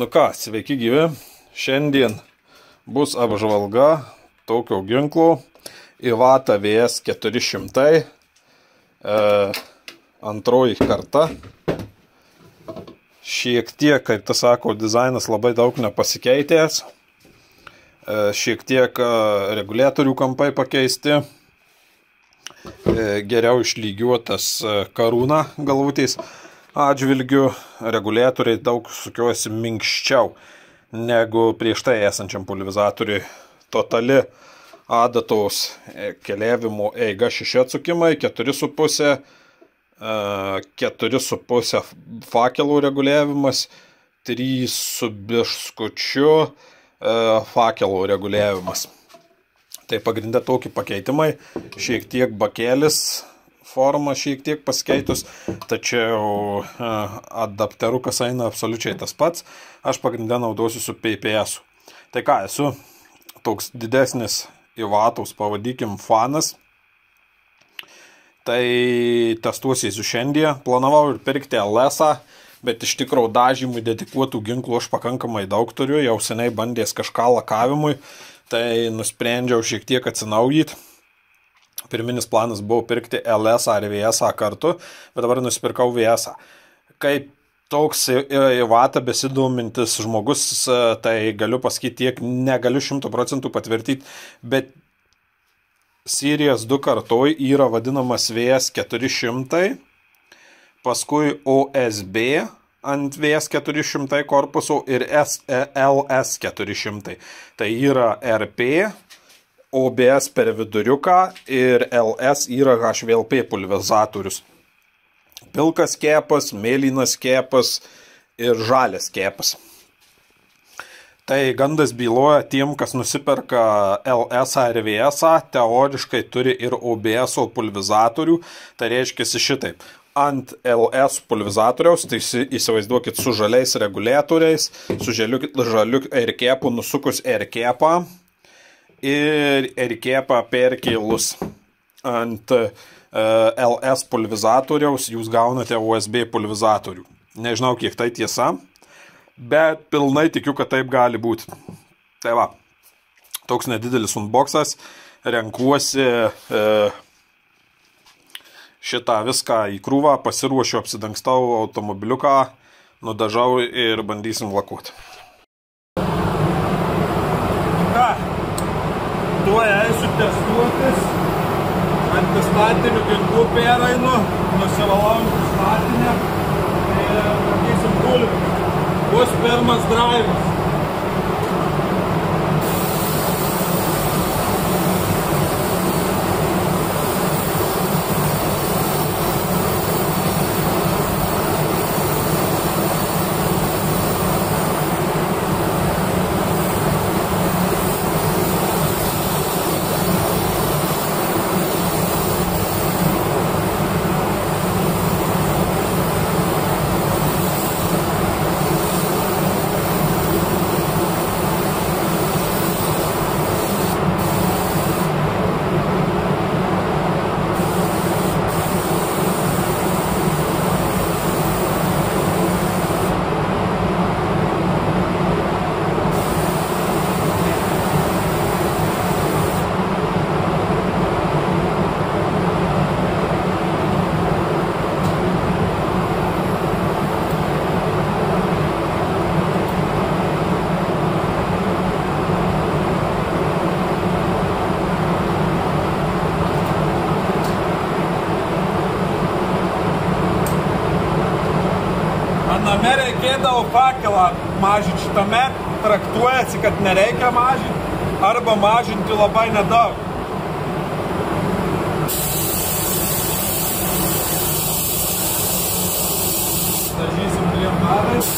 Nu ką, sveiki gyvi. Šiandien bus apžvalga tokio ginklo Iwata VS 400, antroji karta. Šiek tiek, kaip tas sako, dizainas labai daug nepasikeitęs. Šiek tiek reguliatorių kampai pakeisti. Geriau išlygiuotas karūna galvutės atžvilgių. Reguliatoriai daug sukiuosi minkščiau negu prieš tai esančiam pulverizatoriui. Totali adatos keliavimo eiga 6 atsukimai, 4,5, 4,5 fakelų reguliavimas, 3 su biškučiu fakelų reguliavimas. Tai pagrindė tokie pakeitimai, šiek tiek bakelis forma šiek tiek pasikeitus, tačiau adapterukas eina absoliučiai tas pats. Aš pagrindę naudosiu su PPS. Tai ką, esu toks didesnis Iwatos, pavadikim, fanas. Tai testuosiu šiandien. Planavau ir pirkti LS-ą, bet iš tikrųjų dažymui dedikuotų ginklų aš pakankamai daug turiu, jau seniai bandęs kažką lakavimui, tai nusprendžiau šiek tiek atsinaujyti. Pirminis planas buvo pirkti LS ar VS kartu, bet dabar nusipirkau VS. Kaip toks Iwata besidomintis žmogus, tai galiu pasakyti tiek, negaliu 100% patvirtyti, bet serijos 2 kartoj yra vadinamas VS 400, paskui OSB ant VS 400 korpuso ir LS 400. Tai yra RP, OBS per viduriuką ir LS yra HVLP pulverizatorius. Pilkas kepas, mėlynas kepas ir žalias kepas. Tai gandas byloja tiem, kas nusiperka LS ar VS, teoriškai turi ir OBS pulverizatorių. Tai reiškia šitaip. Ant LS pulverizatoriaus, tai įsivaizduokit su žaliais reguliatoriais, su žaliu airkepu nusukus airkepą ir airkepą perkėlus ant LS pulverizatoriaus jūs gaunate USB pulverizatorių. Nežinau, kiek tai tiesa, bet pilnai tikiu, kad taip gali būti. Tai va, toks nedidelis unboxas, renkuosi šitą viską į krūvą, pasiruošiu, apsidangstau automobiliuką, nudažau ir bandysim lakuoti. Tuo eisiu testuotis, antistatinių ginklų pereinu, nusivalau antistatinę ir matysim pulverį. Bus pirmas draivis. Name reikėdavo fakelą mažinti, šitame traktuojasi, kad nereikia mažinti arba mažinti labai nedaug. Dažysim 2 metais.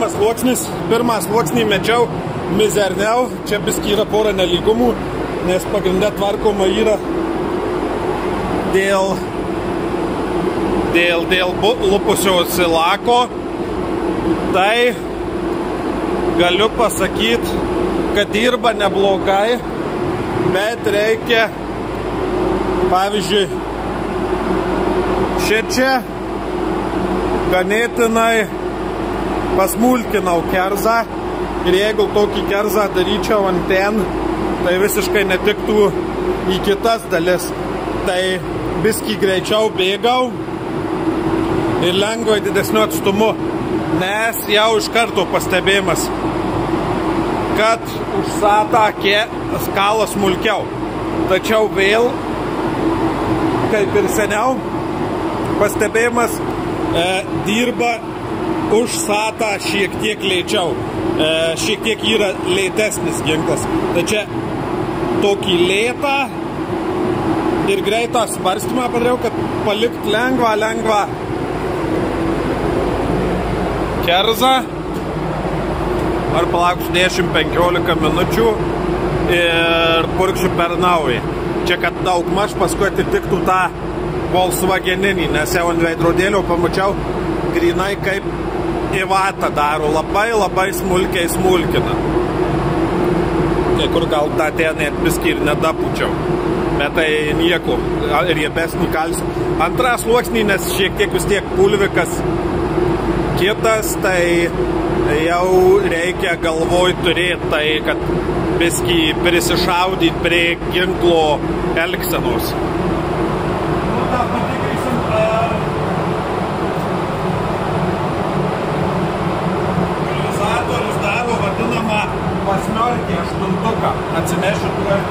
antras sluoksnis. Pirmą sluoksnį mečiau mizerniau, čia biskį yra pora nelygumų, nes pagrindė tvarkoma yra dėl lupusios lako. Tai galiu pasakyti, kad dirba neblogai, bet reikia, pavyzdžiui, šičia ganėtinai pasmulkinau kerzą ir jeigu tokį kerzą daryčiau ant ten, tai visiškai netiktų į kitas dalis. Tai biskį greičiau bėgau ir lengvai didesniu atstumu, nes jau iš karto pastebėjimas, kad užsatą skala smulkiau. Tačiau vėl, kaip ir seniau, pastebėjimas dirba užsatą šiek tiek lėčiau. Šiek tiek yra lėtesnis ginklas. Tačiau tokį lėtą ir greitą svarstymą padariau, kad palikt lengvą kerzą. Ar palauksiu 10-15 minučių ir purkšiu per naują. Čia, kad daugmaž paskui atitiktų tą Volkswageninį, nes jau ant veidrodėlio pamačiau grinai kaip į vatą daro, labai smulkiai smulkina. Kai kur gal tą ten net biskį ir nedapučiau, bet tai nieko, riebesnį kalsiu. Antras sluoksnį, nes šiek tiek vis tiek pulvikas kitas, tai jau reikia galvoj turėti tai, kad biskį prisišaudyti prie ginklo elgsenos. Utilizatorius daro vadinamą pasmiorkį aštuntuką. Atsinešiu tuoj.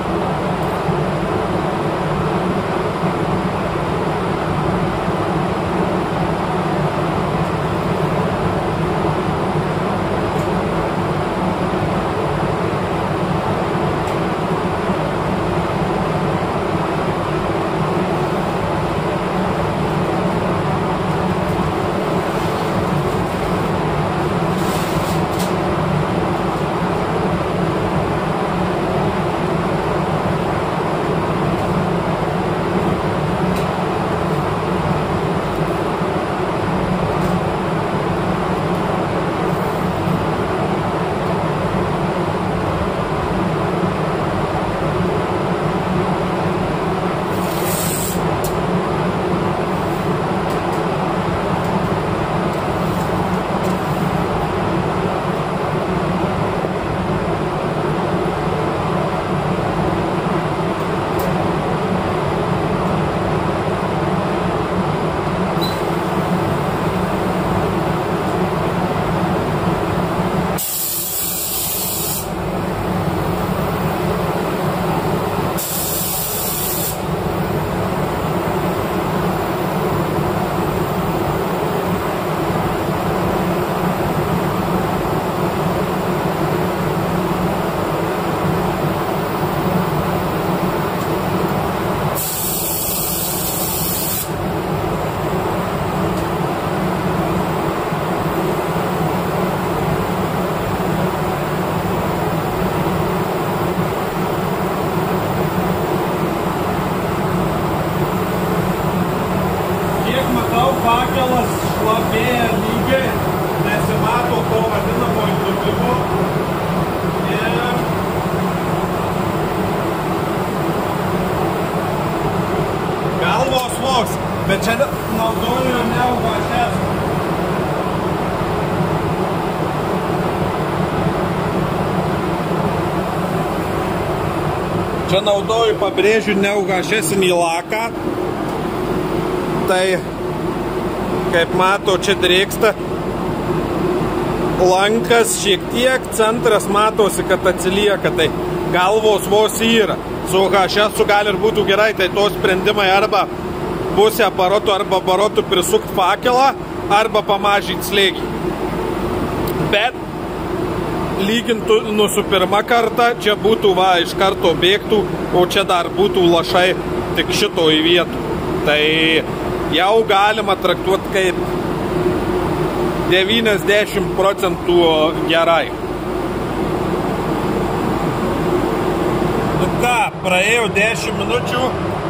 Fakelas šlapėja lygiai, nesimato to vadinamo įdubimo ir galvos vos, bet čia naudoju neugašes. Čia naudoju, pabrėžiu, neugašesinį laką, tai kaip mato, čia drėksta lankas šiek tiek, centras matosi, kad atsilieka, tai galvos vos yra. Su HS gali ir būtų gerai, tai to sprendimai arba pusę aparatų arba aparatų prisukti fakelą, arba pamažinti slėgį. Bet lygintų su pirmą kartą, čia būtų iš karto bėgtų, o čia dar būtų lašai tik šito į vietų. Tai jau galima traktuoti kaip 90% gerai. Nu ką, praėjo 10 minučių,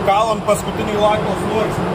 kalam paskutinį lakos sluoksnį.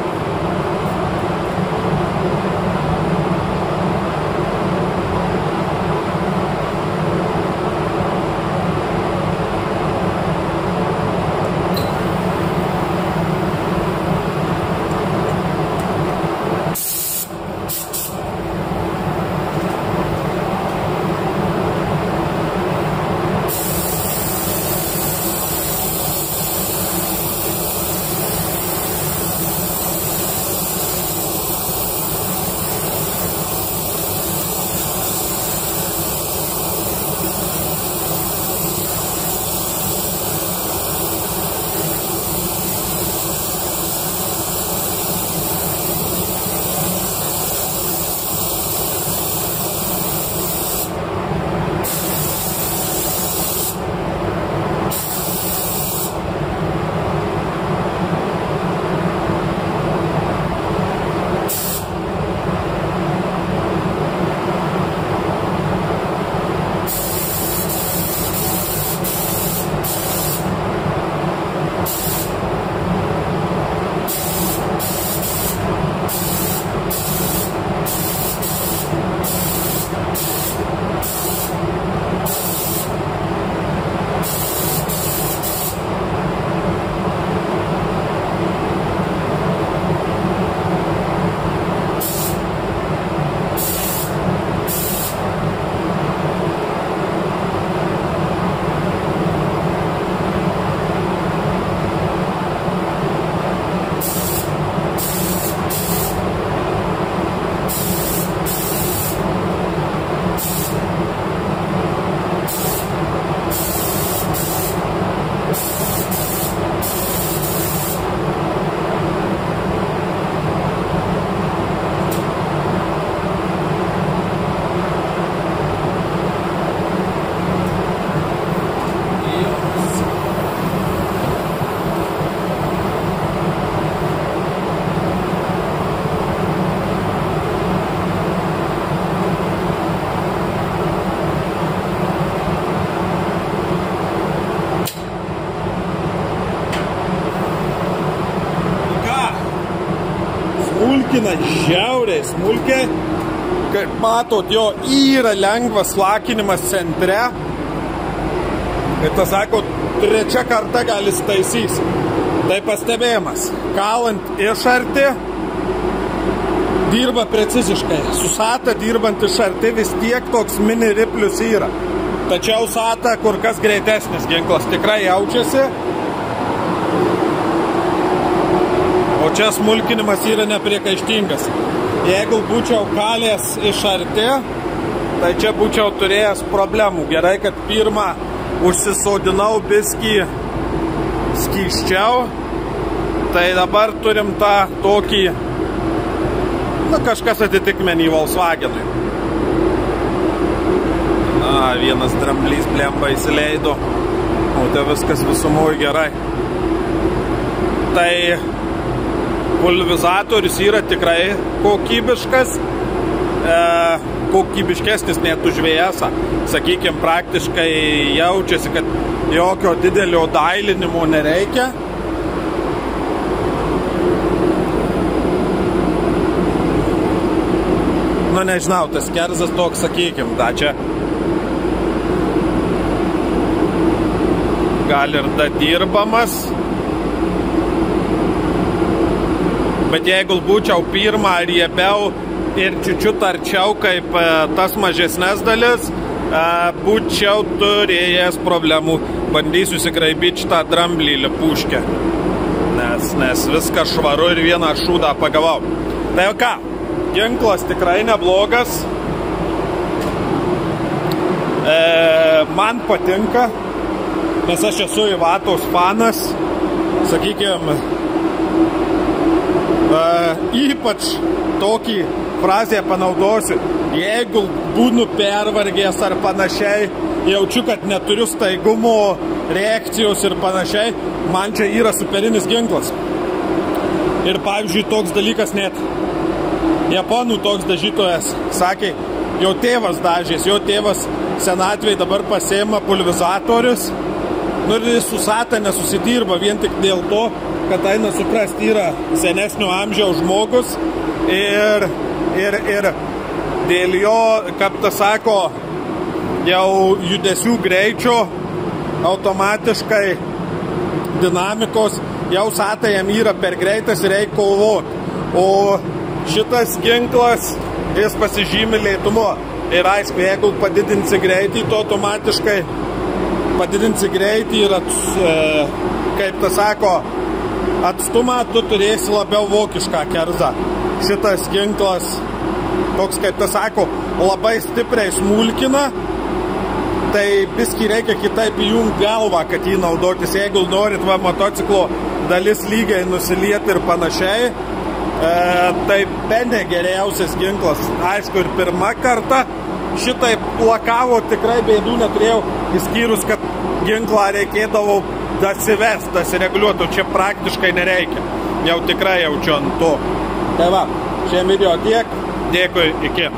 Smulkina žiauriai smulkiai. Kaip matot, jo yra lengvas lakinimas centre. Ir tas sako, 3 kartą gal jis taisys. Tai pastebėjimas. Kalant iš arti, dirba preciziškai. Su SATA dirbant iš arti vis tiek toks mini riplius yra. Tačiau SATA kur kas greitesnis ginklas tikrai jaučiasi. O čia smulkinimas yra nepriekaištingas. Jeigu būčiau kalęs iš arti, tai čia būčiau turėjęs problemų. Gerai, kad pirmą užsisodinau biskį skysčiau. Tai dabar turim tą tokį, kažkas atitikmenį Volkswagenui. Vienas dramblys blemba įsileido. O tai viskas visumoj gerai. Tai pulvizatorius yra tikrai kokybiškas, kokybiškesnis net už VS-ą. Sakykime, praktiškai jaučiasi, kad jokio didelio dailinimo nereikia. Nu, nežinau, tas kerzas toks, sakykime, da čia gal ir dadirbamas. Bet jeigu būčiau pirmą riebiau ir čiučiut arčiau kaip tas mažesnes dalis, būčiau turėjęs problemų. Bandysiu įsigraibyti šitą dramblį lipuškę. Nes viskas švaru ir vieną šūdą pagavau. Tai jau ką, ginklas tikrai neblogas. Man patinka, nes aš esu Ivatos fanas. Sakykime, ypač tokį frazę panaudosiu, jeigu būnu pervargęs ar panašiai, jaučiu, kad neturiu staigumo, reakcijos ir panašiai, man čia yra superinis ginklas. Ir pavyzdžiui, toks dalykas net, japonų toks dažytojas sakė, jo tėvas dažės, jo tėvas senatvėj dabar pasiima pulvizatorius, nu ir jis su satane susidirba vien tik dėl to, kad eina suprasti, yra senesnio amžiaus žmogus ir dėl jo, kaip tas sako, jau judesių greičio, automatiškai dinamikos, jau sata jam yra per greitas ir reikia kovoti. O šitas ginklas, jis pasižymi lėtumo. Ir aišku, jeigu padidinsi greitį, tu automatiškai padidinsi greitį ir kaip tas sako, atstumą tu turėsi labiau vokišką kerzą. Šitas ginklas, toks kaip tas sako, labai stipriai smulkina, tai biskį reikia kitaip įjungti galvą, kad jį naudotis. Jeigu norit motociklo dalis lygiai nusilieti ir panašiai, tai bene geriausias ginklas. Aišku, ir pirmą kartą šitai plakavo, tikrai bėdų neturėjau, išskyrus, kad ginklą reikėdavo dasivest, dasireguliuoti, čia praktiškai nereikia. Jau tikrai jaučiu ant to. Tai va, šiandien video tiek, dėkui, iki.